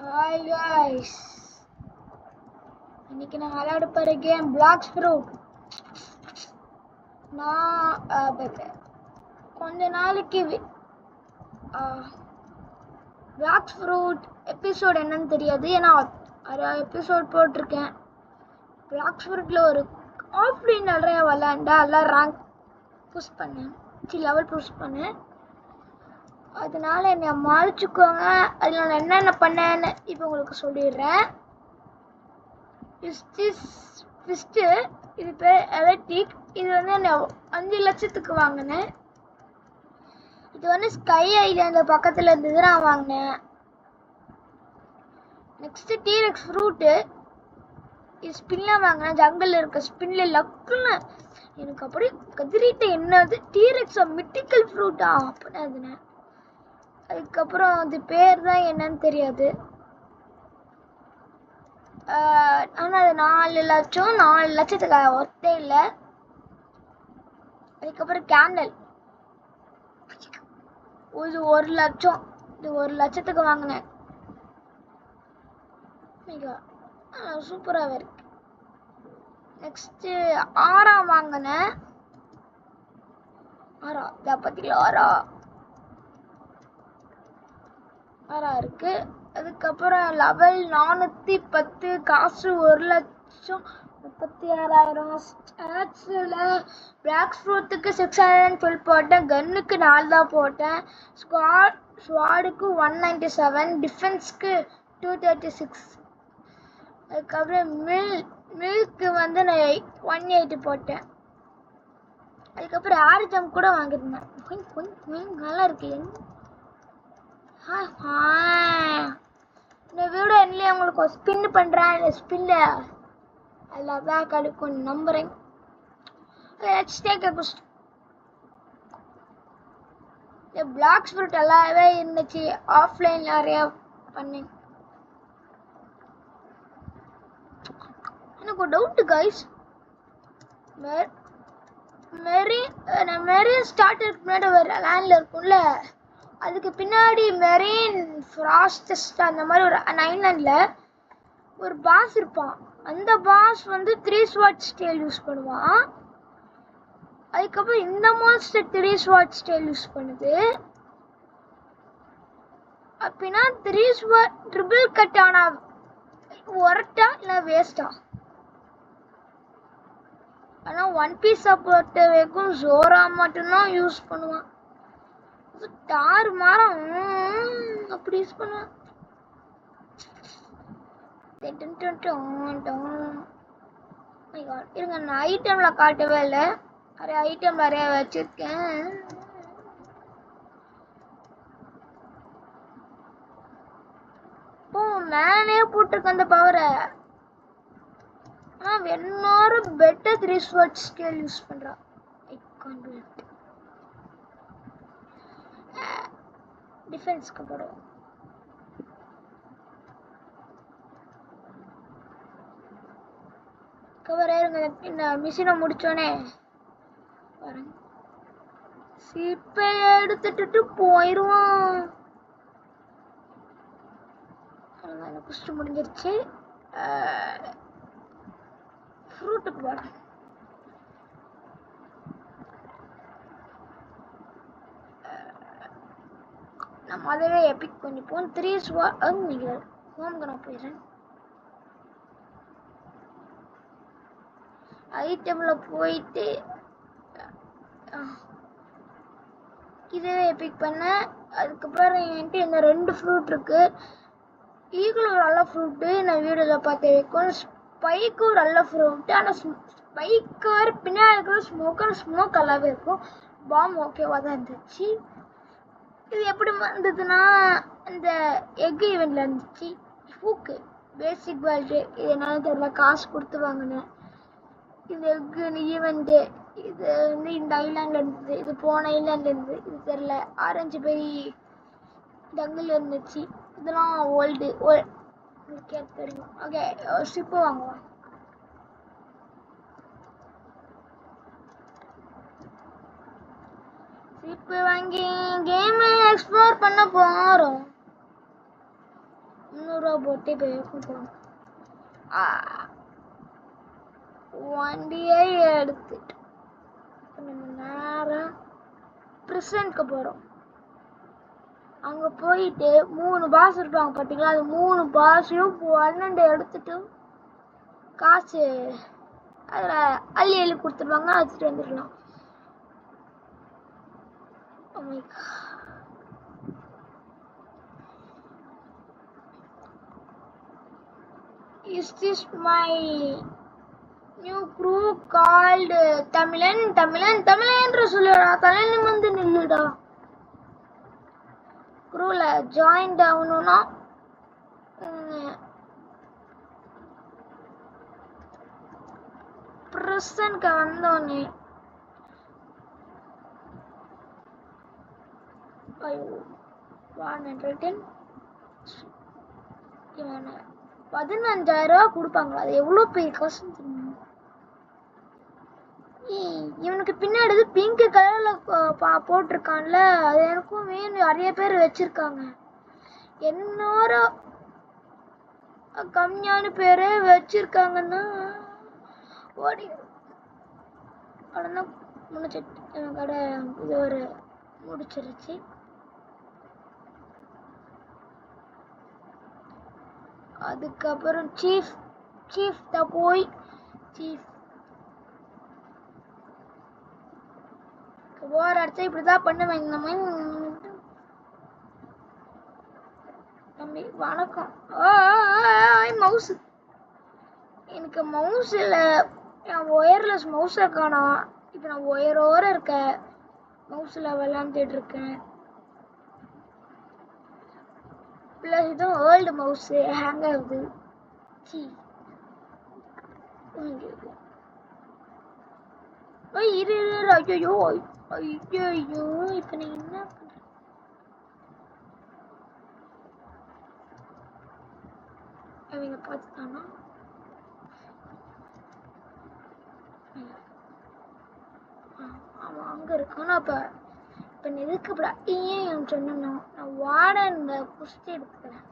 Hi guys, இன்னைக்கு நான் விளையாட போற கேம் பிளாக்ஸ் ஃப்ரூட். நான் கொஞ்ச நாளைக்கு பிளாக்ஸ் ஃப்ரூட் எபிசோட் என்னன்னு தெரியாது, ஏன்னா அரை எபிசோட் போட்டிருக்கேன். பிளாக்ஸ் ஃப்ரூட்ல ஒரு ஆஃப்லைன் நிறைய விளையாண்டா எல்லாம் ரேங்க் புஷ் பண்ணேன், லெவல் புஷ் பண்ணேன். அதனால என்னை மறைச்சிக்கோங்க. அதில் நான் என்னென்ன பண்ணேன்னு இப்போ உங்களுக்கு சொல்லிடுறேன். ஃபஸ்ட்டு இது பேர் எலக்ட்ரிக். இது வந்து நான் 5 லட்சத்துக்கு வாங்கினேன். இது வந்து ஸ்கை ஐலாண்ட் பக்கத்தில் இருந்தது, நான் வாங்கினேன். Next T-Rex fruit. இது ஸ்பின்னில் வாங்கினேன். ஜங்கிள் இருக்க ஸ்பின்னில் லக்குன்னு எனக்கு அப்படி கதிரிட்ட என்னது டீரெக்ஸா மிட்டிக்கல் ஃப்ரூட்டா அப்படின்னு அதுனேன். அதுக்கப்புறம் அது பேர் தான் என்னன்னு தெரியாது. ஆனால் அது 4 லட்சத்துக்கு ஒத்தே இல்லை. அதுக்கப்புறம் கேண்டல் இது 1 லட்சம். இது 1 லட்சத்துக்கு வாங்கினேன். சூப்பராகவே இருக்கு. நெக்ஸ்ட்டு ஆரா வாங்கினேன். இதை பார்த்தீங்களா, ஆரா இருக்கு. அதுக்கப்புறம் லெவல் 410, காசு 1,36,000. ஸ்டாட்ஸில் பிளாக் ஃப்ரூட்டுக்கு 612 போட்டேன். கன்னுக்கு 4 தான் போட்டேன். ஸ்வாடுக்கு 197, டிஃபென்ஸ்க்கு 236. அதுக்கப்புறம் மில்க்கு வந்து நான் 180 போட்டேன். அதுக்கப்புறம் ஏர் ஜம்ப் கூட வாங்கியிருந்தேன். கொஞ்சம் நல்லா இருக்கு. இந்த வீடியோ என்னையே உங்களுக்கு ஸ்பின் பண்ணுறேன். இந்த ஸ்பின்ல அதில் தான் கிடைக்கும் நம்புறேன். இந்த பிளாக் ஃப்ரூட் எல்லாமே இருந்துச்சு. ஆஃப்லைன் நிறையா பண்ணேன். எனக்கு ஒரு டவுட்டு கைஸ். மெரீன் ஸ்டார்டருக்கு முன்னாடி ஒரு லேண்டில் இருக்கும்ல, அதுக்கு பின்னாடி மெரீன் ஃப்ராஸ்டஸ்ட் அந்த மாதிரி ஒரு ஐலாண்டில் ஒரு பாஸ் இருப்பான். அந்த பாஸ் வந்து 3 ஸ்வாட் ஸ்டைல் யூஸ் பண்ணுவான். அதுக்கப்புறம் இந்த மான்ஸ்டர் 3 ஸ்வாட் ஸ்டைல் யூஸ் பண்ணுது. அப்படின்னா 3 ஸ்வாட் ட்ரிபிள் கட் ஆனா ஒரட்டா இல்லை வேஸ்டா? ஆனால் 1 பீஸை பொறுத்த வரைக்கும் ஜோரா மட்டும்தான் யூஸ் பண்ணுவான். தாறு மாறம் அப்படி யூஸ் பண்ணுவான். இருங்க, நான் ஐட்டம்ல காட்டவே இல்லை. நிறைய ஐட்டம் நிறைய வச்சிருக்கேன். மேலே போட்டிருக்க அந்த பவரை. ஆனால் எல்லாரும் பெட்டர் 3 ஸ்வாட் ஸ்கேல் யூஸ் பண்றா. டிஃபென்ஸ்க்கு போடுவோம். இந்த மிஷினை முடிச்சோடனே சிப்பை எடுத்துட்டு போயிடுவோம். குஸ்ட் முடிஞ்சிருச்சு. ஃப்ரூட்டுக்கு போகிறேன். நம்ம அதவே எபிக் பண்ணிப்போம். 3 ஸ்வாட் ஹோம்க்கு நான் போயிடுறேன். ஐட்டம்ல போயிட்டு இதுவே எபிக் பண்ணேன். அதுக்கப்புறம் என்கிட்ட இந்த 2 ஃப்ரூட் இருக்கு. ஈகிள் ஒரு நல்ல ஃப்ரூட்டு, நான் வீடியோவில் பார்த்து வைக்கும். ஸ்பைக்கு ஒரு நல்ல ஃப்ரூட்டு, ஆனால் ஸ்பைக்கு வேறு பின்னாடி இருக்கிற ஸ்மோக் நல்லாவே இருக்கும். பாம் ஓகேவா தான் இருந்துச்சு. இது எப்படி வந்ததுன்னா இந்த எக் ஈவெண்ட்ல இருந்துச்சு. ஃபூக்கு பேசிக் வேல்டு இது என்னன்னு தெரியல, காசு கொடுத்து வாங்கினேன். இது எக்கு ஈவெண்ட்டு. இது வந்து இந்த ஐலாண்டில் இருந்தது, இது போன ஐலாண்டில் இருந்தது, இது தெரியல. ஆரஞ்சு பெரி ஜங்கிள் இருந்துச்சு. இதெல்லாம் ஓல்டு தெரியும். ஓகே, ஷிப்பு வாங்குவோம். ஷிப்பு வாங்கி கேமை எக்ஸ்ப்ளோர் பண்ண போகிறோம். 300 போட்டு போயிடும். வண்டியை எடுத்துட்டு நம்ம நேரம் பிரசன்ட்க்கு போறோம். அங்க போயிட்டு 3 பாஸ் இருப்பாங்க பாத்தீங்களா, அது 3 பாஸையும் 12 எடுத்துட்டு காசு அதுல அள்ளி அள்ளி கொடுத்துருவாங்க, அழைச்சிட்டு வந்துடலாம். Is this my new crew called தமிழன் என்று சொல்லுடா, தலை நிமிர்ந்து நில்லுடா. குரூல ஜாயின் ஆகணும்னா பிரசன்ட்க்கு வந்தோடனே ஐயோ 15,000 கொடுப்பாங்களா? அது எவ்வளவு பெரிய காசு தெரியுமா? இவனுக்கு பின்னாடி பிங்க் கலர்ல போட்டிருக்கான்ல, அது எனக்கும் வேணும். நிறைய பேர் வச்சிருக்காங்க, என்னோட கம்மியான பேரு வச்சிருக்காங்கன்னா ஓடி உடனே முடிச்சிட்டு கடை இது ஒரு முடிச்சிருச்சு. அதுக்கப்புறம் சீஃப் தான் போய் போற இடத்த இப்படிதான் பண்ணுவேன். இந்த மாதிரி தம்பி வணக்கம். மவுஸ் எனக்கு மவுஸ் இல்லை, என் ஒயர்லெஸ் மவுஸை காணோம். இப்போ நான் ஒயரோட இருக்க மவுஸில் விளாண்டுட்டு இருக்கேன். ப்ளஸ் இதுவும் ஓல்டு மவுஸு ஹேங் ஆகுது. இரு ஐயோ இப்போ நான் என்ன பண்றேன்? அவங்க பார்த்துட்டானா? அவன் அங்க இருக்கானா? இப்ப எதுக்குப்படா ஏன் சொன்னா நான் வார்டன் குஸ்தி எடுத்துக்கிறேன்.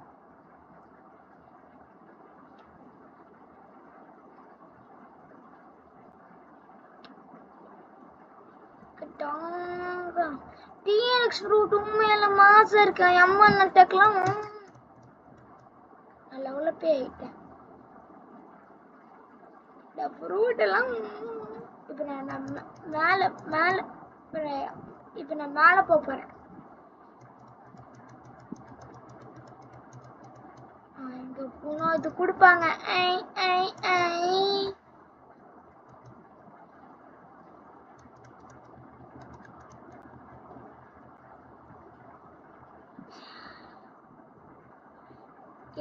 டிஎக்ஸ் ஃப்ரூட் உண்மையில மாசம் இருக்கேன். எம்மன் அட்டாக்லாம் நான் லெவலில் போய் ஆயிட்டேன். இந்த ஃப்ரூட் எல்லாம் இப்போ நான் மேலே இப்போ நான் மேலே போகிறேன். இங்கே போனால் இது கொடுப்பாங்க.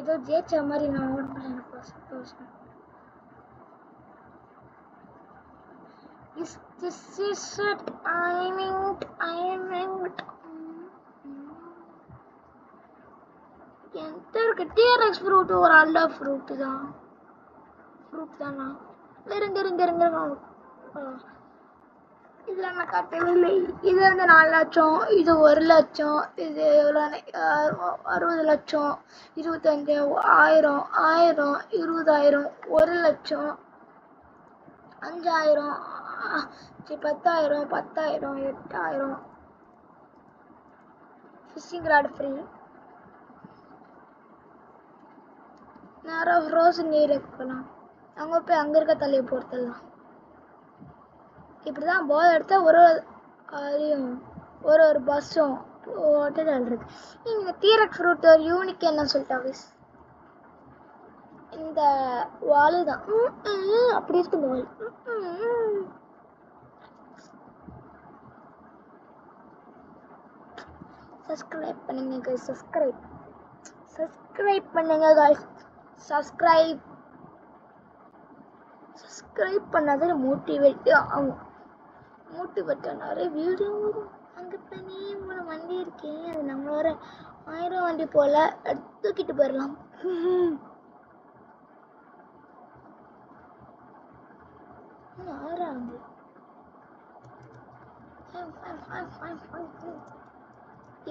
ஏதோ ஜெயிச்ச மாதிரி நான் ஓடுறேன். எனக்கு சந்தோஷம். This is it. I mean எந்த இருக்கு டிஆர்எக்ஸ் ஃப்ரூட் ஒரு நல்ல ஃப்ரூட் தானா? இருங்க இதுல நான் காட்டவில்லை. இது வந்து 4 லட்சம், இது 1 லட்சம், இது எவ்வளோ 60 லட்சம், 25, 1000, 20,000, 1 லட்சம், 5,000, 10,000, 8,000. Fishing rod free. நேரம் ஃப்ரோசன் ஏரியாவுக்கு போகலாம். அங்கே போய் அங்கே இருக்க தலையை பொறுத்தலாம். இப்படிதான் போதை எடுத்தா ஒரு பஸ்ஸும் போட்டு தள்ளுறது. இங்கே டிஆர்எக்ஸ் ஃப்ரூட் ஒரு யூனிக் என்ன சொல்லிட்டாங்க, இந்த வால் தான் அப்படி இருக்கு. இந்த வால் சப்ஸ்கிரைப் பண்ணுங்க guys. சப்ஸ்கிரைப் பண்ணுங்க guys. சப்ஸ்கிரைப் பண்ணாத மோட்டிவேட் ஆகும். மோட்டிவேட் ஆனாரு வீடியோ அங்கே பண்ணி ஒரு வண்டி இருக்கேன். அது நம்மளோட 1000 வண்டி போல தூக்கிட்டு போயிடலாம். ஆறாவது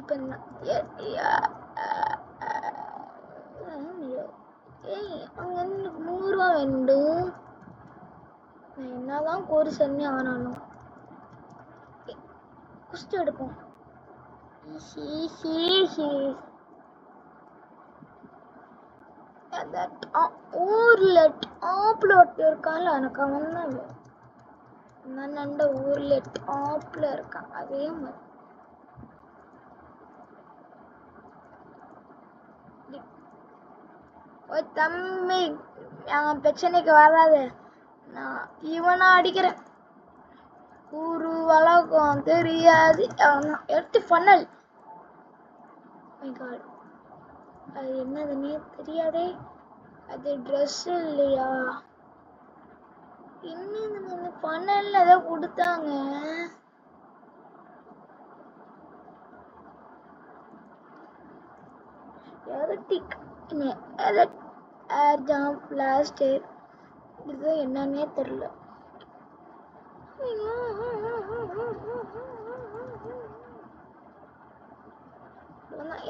இப்போ ஏய் அங்க எனக்கு 300 ரூபா வேண்டும். நான் என்னதான் கோரி சன்னி ஆனாலும் குஸ்தி எடுப்போம். ஊர்லெட் ஆப்லோட் இருக்கான்ல, எனக்கு அவன் தான் நான் நண்ட ஊர்லெட் ஆப்ல இருக்கான். அதே மாதிரி தம்பி அவன் பிரச்சனைக்கு வராது. நான் இவனா அடிக்கிறேன். ஒரு வழக்கம் தெரியாது. எடுத்து ஃபன்னல். அது என்னதுன்னே தெரியாதே. அது ட்ரெஸ் இல்லையா? என்னது ஃபன்னல்ல ஏதோ கொடுத்தாங்க. எலக்ட்ரிக் ஏர் ஜாம்ப் பிளாஸ்டர். இது என்னன்னே தெரியல.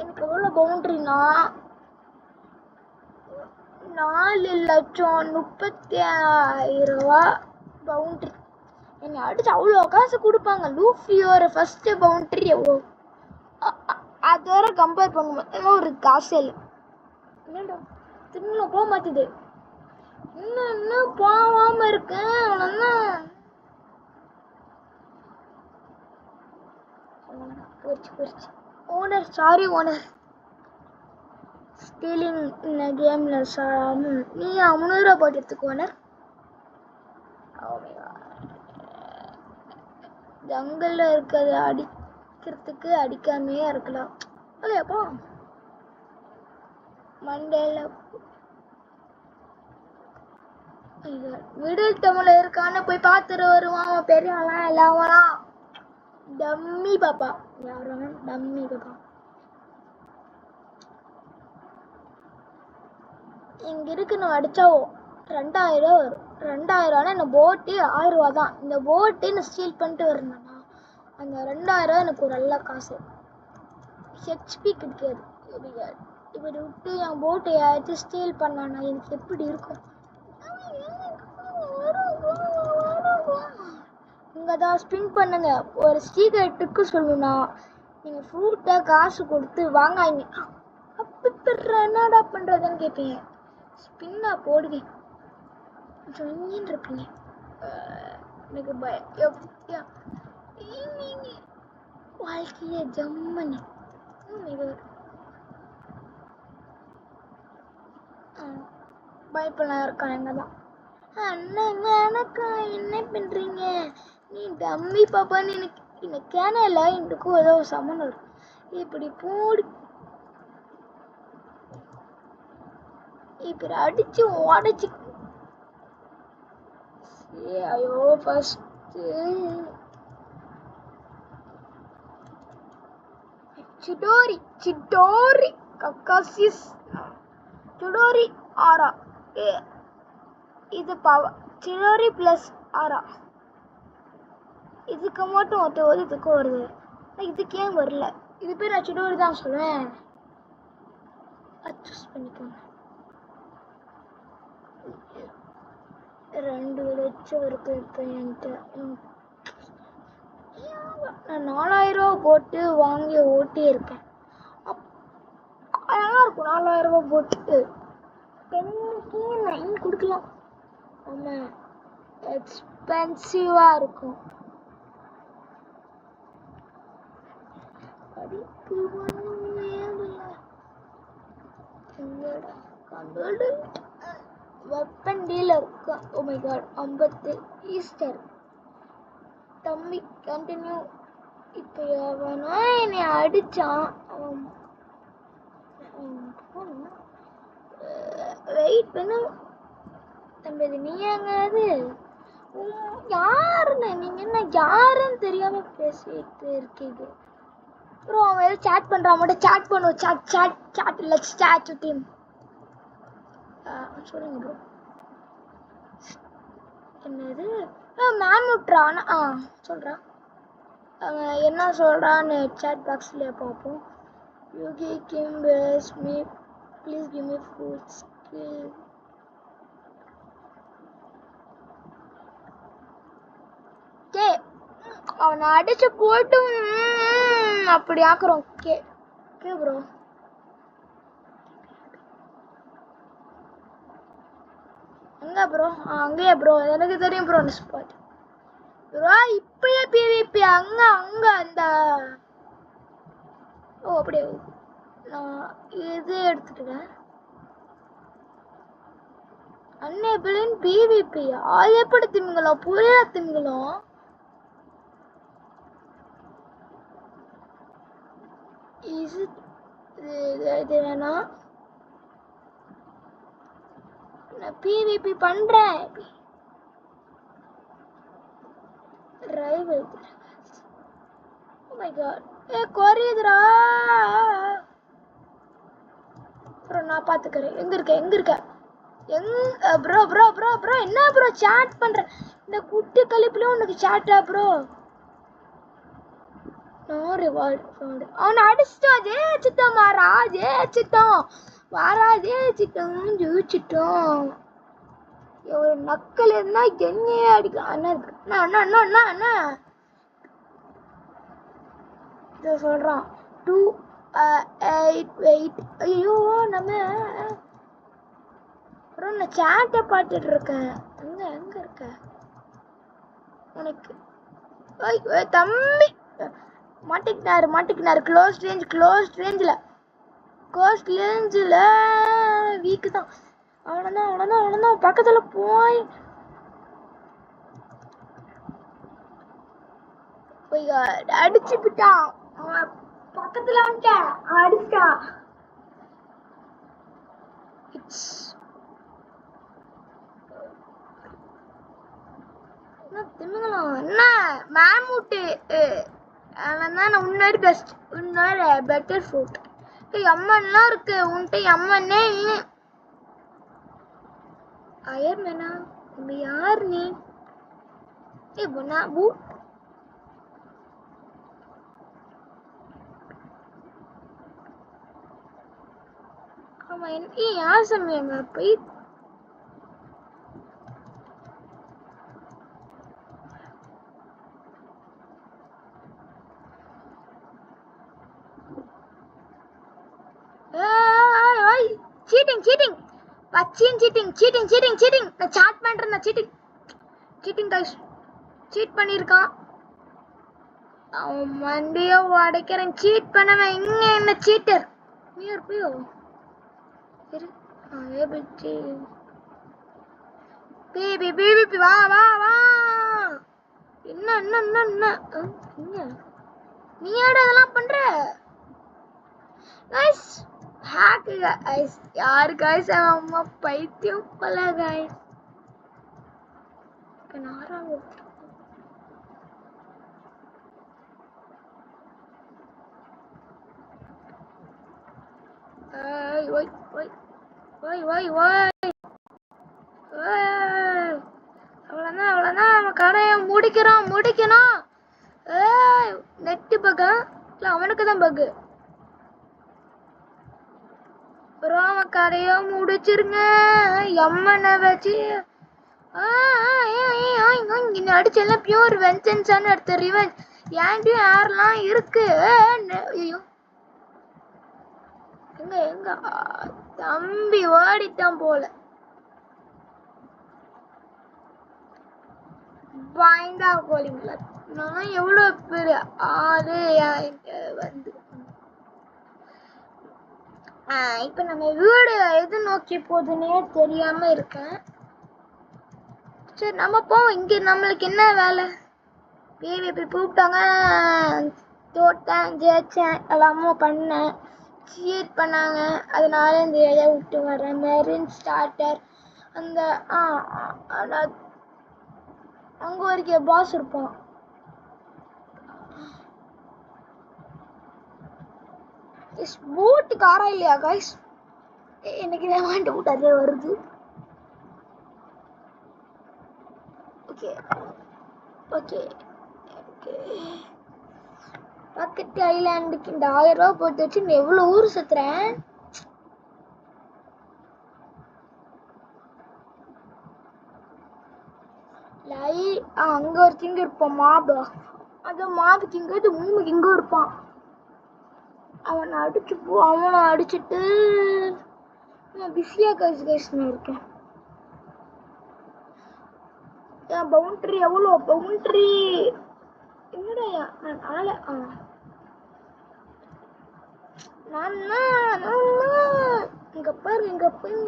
எனக்கு எவ்வளவு பவுண்டரினா 4,30,000 ரூபா பவுண்டரி. என்னை அடிச்சு அவ்வளோ காசு கொடுப்பாங்க. லூஃபியோட ஃபர்ஸ்ட் பவுண்டரி எவ்வளோ அதோட கம்பேர் பண்ணும்போது ஒரு காசு இல்லை. என்னடா திரும்ப போக மாட்டுது. இன்னும் போகாம இருக்கேன். போச்சு. Owner sorry owner. ஸ்டீலிங் இந்த கேம்ல நீ 300 ரூபா போட்டு எடுத்துக்கோ ஓனர். ஜங்கல்ல இருக்கிறத அடிக்கிறதுக்கு அடிக்காமே இருக்கலாம் இல்லையாப்பா. மண்டேல மிடில் டவுன்ல இருக்கான்னு போய் பார்த்துட்டு வருவான். பெரியவெல்லாம் எல்லாவெல்லாம் டம்மி பாப்பா. யாரும் டம்மி பாப்பா. இங்க இருக்கு. நான் அடிச்சாவோ 2000 ரூபா வரும். 2000 ரூபானா இந்த போட்டு 6 ரூபா தான். இந்த போட்டு நான் ஸ்டீல் பண்ணிட்டு வரணும்னா அந்த 2000 ரூபா எனக்கு ஒரு நல்ல காசு. ஹெச்பி கிடைக்காது. இப்படி விட்டு என் போட்டை யாராச்சும் ஸ்டீல் பண்ணானா எனக்கு எப்படி இருக்கும்? இங்கே தான் ஸ்பின் பண்ணுங்க. ஒரு ஸ்டீக்கர் ட்ரிக்கு சொல்லணும்னா நீங்கள் ஃப்ரூட்டை காசு கொடுத்து வாங்காங்க. அப்போ என்னடா பண்ணுறதுன்னு கேட்பீங்க. ஸ்பின்னா போடுவேன் சொன்னின்னு இருப்பீங்க. எனக்கு வாழ்க்கைய ஜம்மனி பயப்பெல்லாம் இருக்கான். எங்க தான் அண்ணன் எனக்கா என்ன பண்றீங்க? நீ டம்மி பாப்பான்னு எனக்கு கேனல எனக்கும் ஏதோ சமன் வரும். இப்படி போடு இப்படி அடிச்சு உடச்சு. ஐயோ ஃபர்ஸ்ட் சிடோரி கக்காசிஸ் சிடோரி ஆரா. இது பவர் சிடோரி பிளஸ் ஆரா. இதுக்கு மட்டும் இதுக்கு வருது. இதுக்கு ஏன் வரல? இது பேர் நான் சிடோரி தான் சொல்லுவேன். அட்ஜஸ்ட் பண்ணிக்கோங்க. 2 லட்சம் இருக்கு இப்போ என்கிட்ட. நான் 4000 ரூபா போட்டு வாங்கி ஓட்டி இருக்கேன். அழகா இருக்கும் 4000 ரூபா போட்டு. 10க்கு 9 கொடுக்கலாம். ஆமா எக்ஸ்பென்சிவா இருக்கும். அதுக்கு weapon dealer. Oh my god 50 Easter. தம்பி கண்டினியூ. இப்போ அவனா என்னை அடிச்சான். வெயிட் பண்ணு தம்பி. அது நீ எங்காது யாருன்னு நீங்க என்ன யாருன்னு தெரியாம பேசிட்டு இருக்கீங்க. அப்புறம் அவன் ஏதோ சேட் பண்றான். மட்டும் சேட் பண்ணுவோம். Chat let's chat with him. சொல்லுங்க ப்ரோ. என்னது மேம் விட்றான். சொல்கிறான். என்ன சொல்கிறான்னு சேட் பாக்ஸில் பார்ப்போம். Yuki Kim face me please give me full skill. K அவனை அடிச்சு போட்டு அப்படி ஆக்குறோம். கே கே ப்ரோ எங்க ப்ரோ? அங்கேயா ப்ரோ? எனக்கு தெரியும் ப்ரோ அந்த ஸ்பாட் ப்ரோ. இப்பயே பிவிபி அங்க அங்க அந்த ஓ அப்படியே நான் இது எடுத்துட்டேன். அன்னேபிளின் பிவிபி அது எப்படி திமிங்கலம்? புரியல திமிங்கலம். இது வேணா நான் பிவிபி பண்றேன். ரைவல் ஓ மை காட் குறையுதுடா ப்ரோ. நான் பாத்துக்கிறேன். எங்க இருக்க ப்ரோ ப்ரோ ப்ரோ ப்ரோ என்ன ப்ரோ சாட் பண்ற? இந்த குட்டி கலிப்புல உனக்கு சாட்டா ப்ரோ? No reward found. அவனை அடிச்சிட்டோம். ஜெயிச்சிட்டோம் மாறா. ஜெயிச்சிட்டோம். ஒரு நக்கல் இருந்தா என்னையே அடிக்கலாம். அண்ணா இதை சொல்றான் 2 8 வெயிட். ஐயோ நம்ம அப்புறம் நான் சாட்டை பார்த்துட்டு இருக்கேன். எங்க இருக்க உனக்கு? தம்பி மாட்டிக்கினாரு. க்ளோஸ் ரேஞ்சில் வீக்கு தான். அவ்வளோதான் பக்கத்தில் போய் அடிச்சு விட்டான். அவன் பக்கத்தில் வந்துட்டான். அடிச்சிட்டான். திமிங்கலாம் என்ன மேமூட்டு அவன் தான் உன்னோட பெஸ்ட். உன்னோட பெட்டர் ஃப்ரூட். எம்மன்லாம் இருக்கு உன்கிட்ட. எம்மன்னே இல்லை. அயர்மேனா நம்ம யார் நீ? பொண்ணா பூ ஆமா. யார் சமயங்க போய் சீட்டிங் நான் சாட் பண்றேன். சீட்டிங் கைஸ் சீட் பண்ணிருக்கான். அவன் மண்டிய உடைக்கிறேன். சீட் பண்ணவன் இங்க என்ன சீட்டர்? நியர் போயோ இரு. பேபி வா என்ன நீ அதெல்லாம் பண்ற கைஸ்? Hack guys. யார் கைஸ்? அம்மா பைத்தியம் போல கைஸ். நாராங்க அவ்வளோதான் நம்ம கடையை முடிக்கணும். நெட்டு பக்கா இல்லை அவனுக்கு தான் பக்கு. அப்புறம் அவன் கடையை முடிச்சிருங்க. எம்மனை வச்சு இங்க அடிச்செல்லாம் பியூர் வெஞ்சன்ஸான்னு எடுத்த ரிவெஞ்ச். ஏன்டியும் யாரெல்லாம் இருக்கு? எங்க தம்பி ஓடிட்டான் போல. பாய்ந்தா கோலிங்களா? நான் எவ்வளோ பெரிய ஆளு வந்து இப்ப நம்ம வீடு எது நோக்கி போகுதுன்னே தெரியாம இருக்கேன். சரி நம்ம போவோம். இங்க நம்மளுக்கு என்ன வேலை? பிவிபி கூப்பிட்டாங்க, தோட்டேன், ஜெயிச்சேன், எல்லாமோ பண்ணேன். சீட் பண்ணாங்க. அதனால இந்த இதை விட்டு வரேன். மெரின் ஸ்டார்டர் அந்த அங்க வரைக்கும் பாஸ் இருப்பான். பூட்டு காரா இல்லையா கைஸ்? எனக்கு வாண்ட்டு போட்டு அதே வருது. ஓகே பக்கத்து ஐலாண்டுக்கு இந்த 1000 ரூபா போட்டு வச்சு எவ்வளோ ஊர் சுத்துறேன். அங்க ஒரு கிங் இருப்பான் மாபு. அந்த மாபு கிங் இது 3 கிங்கும் இருப்பான். அவனை அடிச்சுட்டு நான் பிஸியா கைஸ்னு இருக்கேன். என் பவுண்டரி எவ்வளோ பவுண்டரி என்னடா இங்க பாரு இங்க போய்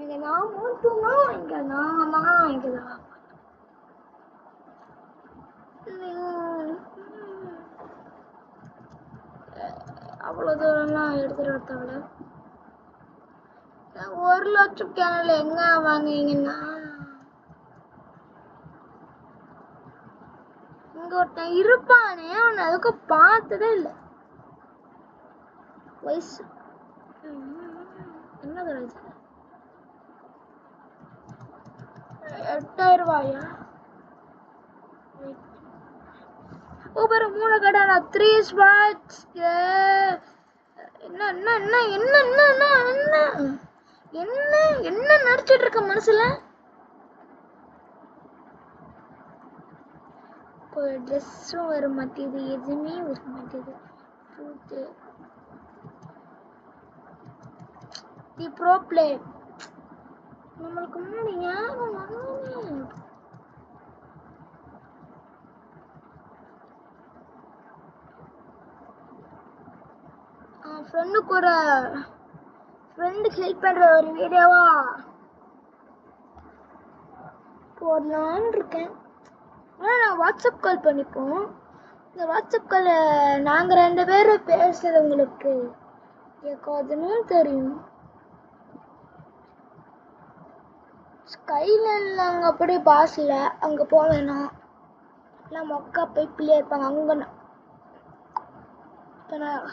இங்க நான் மூட்டுமா இங்க நான் இங்கதான் அவ்வளவு தூரம்லாம் எடுத்துட்டு தவிர 1 லட்சம் கேனல் எங்க வாங்குவீங்கன்னா இங்க ஒருத்தன் இருப்பானே அவனை அதுக்கு பார்த்ததே இல்லை. வயசு என்ன 8000 ரூபாயா? ஒரு 3 கடை 3 ஸ்பாட்ஸ். என்ன என்ன என்ன என்ன என்ன என்ன என்ன என்ன நடிச்சிட்டு இருக்க மனசுல? ஒரு ட்ரெஸ்ஸும் வர மாட்டேது, எதுவுமே வர மாட்டேது. தி ப்ரோ பிளேயர் நம்மளுக்கு முன்னாடி யாரும் வரணும். ஃப்ரெண்டுக்கு ஒரு ஃப்ரெண்டுக்கு ஹெல்ப் பண்ற ஒரு வீடியோவா போடலான்னு இருக்கேன். ஆனால் நான் வாட்ஸ்அப் கால் பண்ணிப்போம். இந்த வாட்ஸ்அப் கால் நாங்கள் 2 பேரும் பேசுறது உங்களுக்கு கேட்காதுன்னு தெரியும். ஸ்கைலைனில் அங்கே அப்படி பாஸில் அங்கே போவேனா இல்லை மொக்கா போய் பிள்ளை இருப்பாங்க அங்கே. இப்போ நான்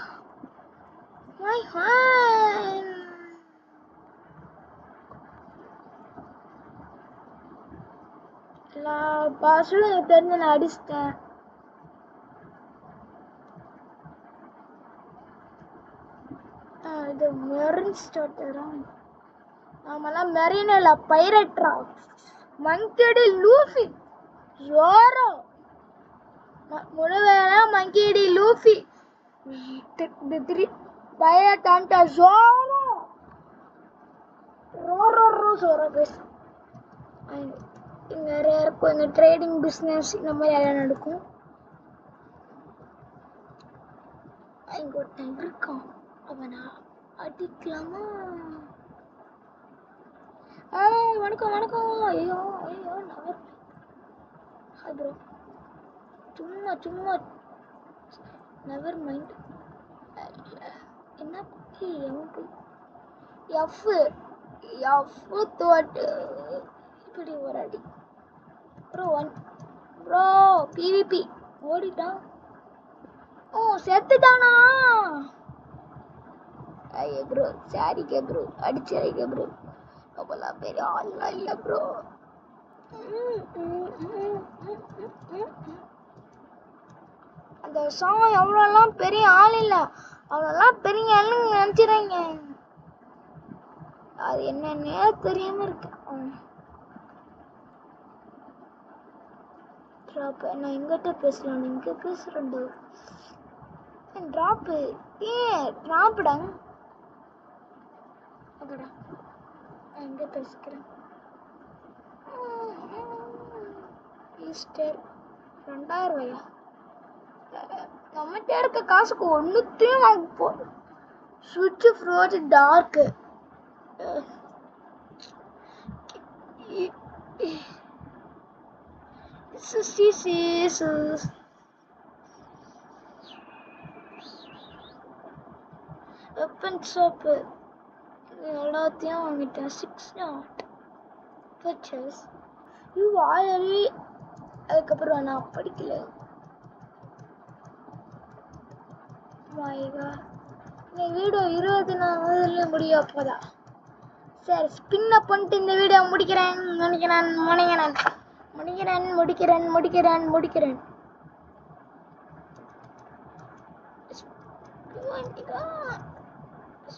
எல்லா பாஸும் எனக்கு தெரிஞ்சு நான் அடிச்சிட்டேன். இது மெரின் ஸ்டார்டரா? நாமெல்லாம் மெரினில் பைரட்ரா மங்கடி லூஃபி ஜோரோ முழுவேனா மங்கடி லூஃபி பைரட் ஆண்டா ஜோரோ ரோரோ ஜோரோ பேச நிறைய இருக்கும். இந்த ட்ரேடிங் பிஸ்னஸ் இந்த மாதிரி எல்லாம் நடக்கும். இங்க ஒருத்தன் இருக்கான், அவனா அடிக்கலாமா? வணக்கம் வணக்கம். ஐயோ ஐயோ நவர். Hi bro. சும்மா சும்மா நெவர் மைண்ட். என்ன குட்டி எம்பு எஃப் தோட்டு இப்படி ஒரு அடி ப்ரோ. 1 ப்ரோ பிவிபி ஓடிட்டான். ஓ செத்துட்டானா? ஐயோ ப்ரோ சாரிக்கே ப்ரோ, அடிச்சிருக்கே ப்ரோ. அவ்வளோ பெரிய ஆள்லாம் இல்லை ப்ரோ. அந்த சாங் எவ்வளோலாம் பெரிய ஆள் இல்லை, அவ்வளோலாம் பெரிய ஆளுன்னு நினச்சிடுறீங்க. அது என்னன்னே தெரியாம இருக்கு. நான் எங்கிட்ட பேசலாம், இங்க பேசுறேன். டிராப்பு டிராப்டாங்க. ஓகேடா எங்க பேசிக்கிறேன். ஈஸ்டர் 2000 ரூபாயா? நம்மகிட்ட இருக்க காசுக்கு ஒன்றுத்தையும் வாங்க போதும். சுவிட்ச் ஃப்ரோஸ் டார்க்கு வெப்பன் ஷாப்பு எல்லாத்தையும் வாங்கிட்டேன். 6 நாட் பர்ச்சேஸ் யூ ஆல்ரெடி. அதுக்கப்புறம் நான் படிக்கல. இந்த வீடியோ 20 நாள்ல முடிய போதா? சரி ஸ்பின்ன பண்ணிட்டு இந்த வீடியோ முடிக்கிறேன்.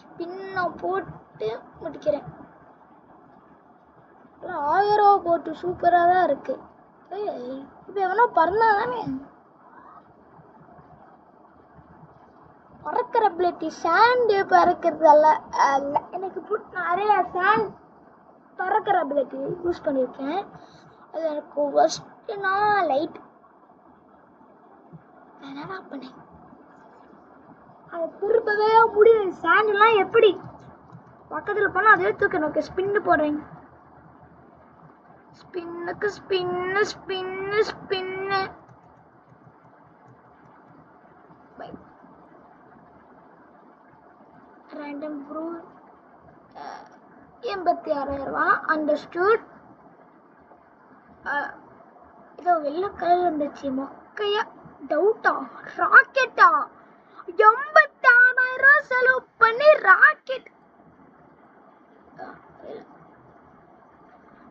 ஸ்பின்ன போட்டு முடிக்கிறேன். 1000 போட்டு சூப்பரா தான் இருக்கு. இப்ப எவனோ பறந்தாதானே பறக்கிற பிளேட்டி சாண்டு பறக்கிறது அல்ல. எனக்கு நிறைய சாண்ட் பறக்கிற பிளேட்டி யூஸ் பண்ணியிருக்கேன். அது எனக்கு ஃபர்ஸ்ட்னா லைட் என்னடா பண்ணேன் அதை திருப்பவே முடியும். சாண்டெல்லாம் எப்படி பக்கத்தில் போனால் அதே தூக்கணும். ஓகே ஸ்பின்னு போடுறேன். ஸ்பின்னுக்கு spin spin spin random bruh 86,000 understood. ஏதோ வெள்ளை கலர் இருந்துச்சு மொக்கையா. டவுட்டா ராக்கெட்டா 86,000 செலவு பண்ணி ராக்கெட்.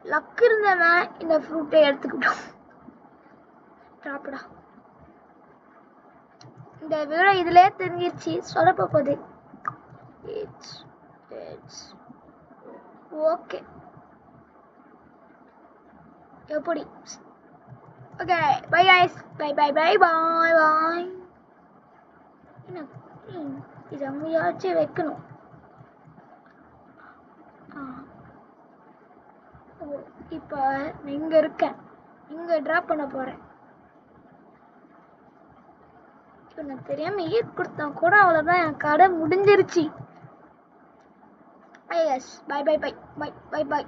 லக் இருந்தவன் இந்த ஃப்ரூட்டை எடுத்துக்கிட்டோம். ட்ராப்டா இந்த வீடியோ இதுலயே தெரிஞ்சிருச்சு சொதப்ப போகுது. இட்ஸ் ஓகே எப்படி okay bye guys bye bye bye bye bye. இது அங்கேயாச்சும் வைக்கணும். இப்போ நான் இங்கே இருக்கேன். இங்கே ட்ராப் பண்ண போகிறேன். இப்போ நான் தெரியாமல் ஈட் கொடுத்தா கூட அவ்வளோதான். என் கடை முடிஞ்சிருச்சு. Yes bye bye bye bye bye by.